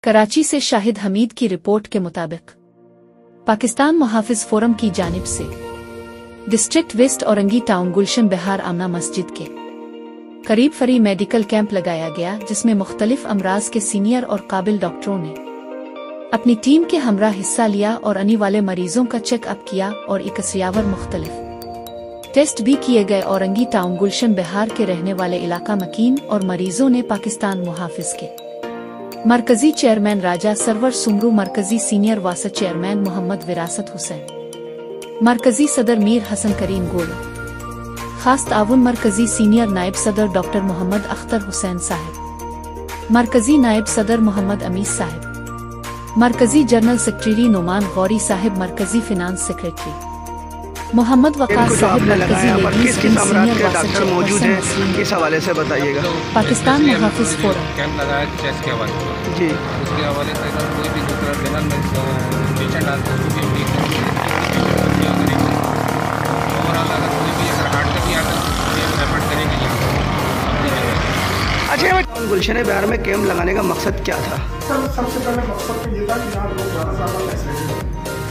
कराची से शाहिद हमीद की रिपोर्ट के मुताबिक पाकिस्तान मुहाफिज फोरम की जानिब से डिस्ट्रिक्ट वेस्ट औरंगी टाउन गुलशन बिहार आमना मस्जिद के करीब फ्री मेडिकल कैंप लगाया गया, जिसमें मुख्तलिफ अमराज के सीनियर और काबिल डॉक्टरों ने अपनी टीम के हमरा हिस्सा लिया और आने वाले मरीजों का चेकअप किया और इकसियावर मुख्तलिफ टेस्ट भी किए गए। औरंगी टाउन गुलशन बिहार के रहने वाले इलाका मकीन और मरीजों ने पाकिस्तान मुहाफिज के मरकजी चेयरमैन राजा सरवर सुमरू, मरकजी सीनियर वासा चेयरमैन मोहम्मद विरासत हुसैन, मरकजी सदर मीर हसन करीम गोल, खास ताउन मरकजी सीनियर नायब सदर डॉक्टर मोहम्मद अख्तर हुसैन साहिब, मरकजी नायब सदर मोहम्मद अमीस साहिब, मरकजी जनरल सेक्रेटरी नोमान गौरी साहिब, मरकजी फिनांस सेक्रेटरी मोहम्मद वकास साहिब, मरकजी लेडीज टीम सीनियर वासा चेयरमैन। इस हवाले से बताइएगा। पाकिस्तान मुहाफिज फोरम कैंप लगाया चेस्ट के हवाले से जी, उसके हवाले से अगर कोई भी दूसरा जनरल में पेशेंट आता है उसको भी ओवरऑल अगर कोई भी अगर हार्ट का भी आता है तो रेफर करेंगे यहाँ। अच्छा, गुलशन बिहार में कैंप लगाने का मकसद क्या था? सर, सबसे पहले मकसद तो ये था कि यहाँ लोग ज़्यादा से ज़्यादा फैसिलिटी दें,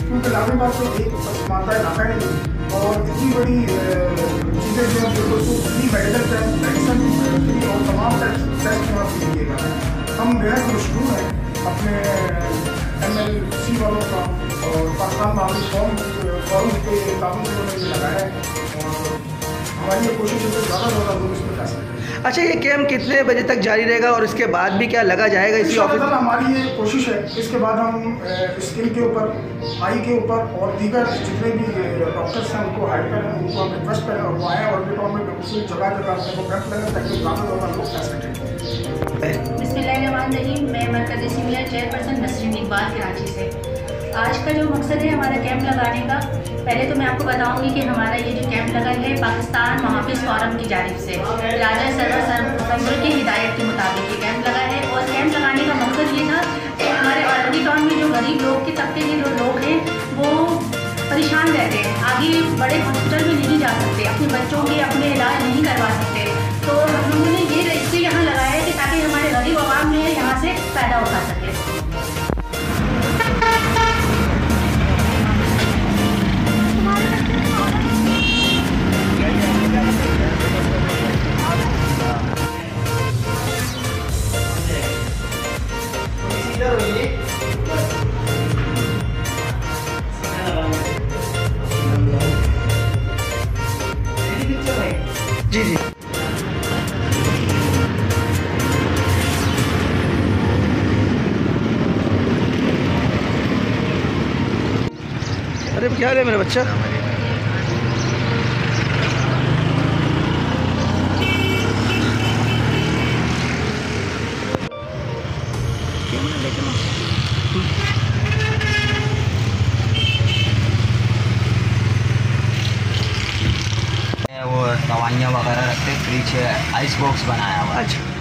क्योंकि लाने बात तो एक मानता है नाता नहीं, और इतनी बड़ी चीज़ें जो है बिल्कुल तो free medical test, medicine free और तमाम टेस्ट यहाँ फ्री किए गए हैं। हम बेहद मशहूर हैं अपने MLC वालों का और पाकिस्तान मुहाफिज फोरम के ताउन से उन्होंने ये लगाया है और हमारी ये कोशिश है कि ज़्यादा से ज़्यादा लोग इसमें फैसले। अच्छा, ये कैंप कितने बजे तक जारी रहेगा और इसके बाद भी क्या लगा जाएगा इसी ऑफिस? हमारी ये कोशिश है, इसके बाद हम स्किन के ऊपर, आई के ऊपर और दीगर जितने भी डॉक्टर्स हैं उनको हायर करें, उनको हम रिक्वेस्ट करें और वो आएँ और टाउन में उसी जगह वो कैंप लगाएं ताकि ज़्यादा से ज़्यादा लोग फैसिलिटी। बिस्मिल्लाहिर्रहमानिर्रहीम। मैं मरकज़ी सीनियर चेयरपर्सन नसरीन इकबाल कराची से। आज का जो मकसद है हमारा कैंप लगाने का, पहले तो मैं आपको बताऊंगी कि हमारा ये जो कैंप लगा है पाकिस्तान मुहाफिज फोरम की जानिब से राजा सरवर की हिदायत के मुताबिक ये कैंप लगा है। और कैंप लगाने का मकसद ये था कि हमारे औरंगी टाउन में जो गरीब लोग के तबके के जो लोग हैं वो परेशान रहते हैं, आगे बड़े हॉस्पिटल में नहीं जा सकते, अपने बच्चों के अपने इलाज नहीं करवा सकते, तो हम लोगों ने ये रजिस्ट्री यहाँ लगाया है कि ताकि हमारे गरीब आवाम में यहाँ से फ़ायदा उठा सके। जी जी, अरे क्या हाल है मेरा बच्चा? वो दवाइयाँ वगैरह रखते, फ्रिज आइस बॉक्स बनाया हुआ। अच्छा।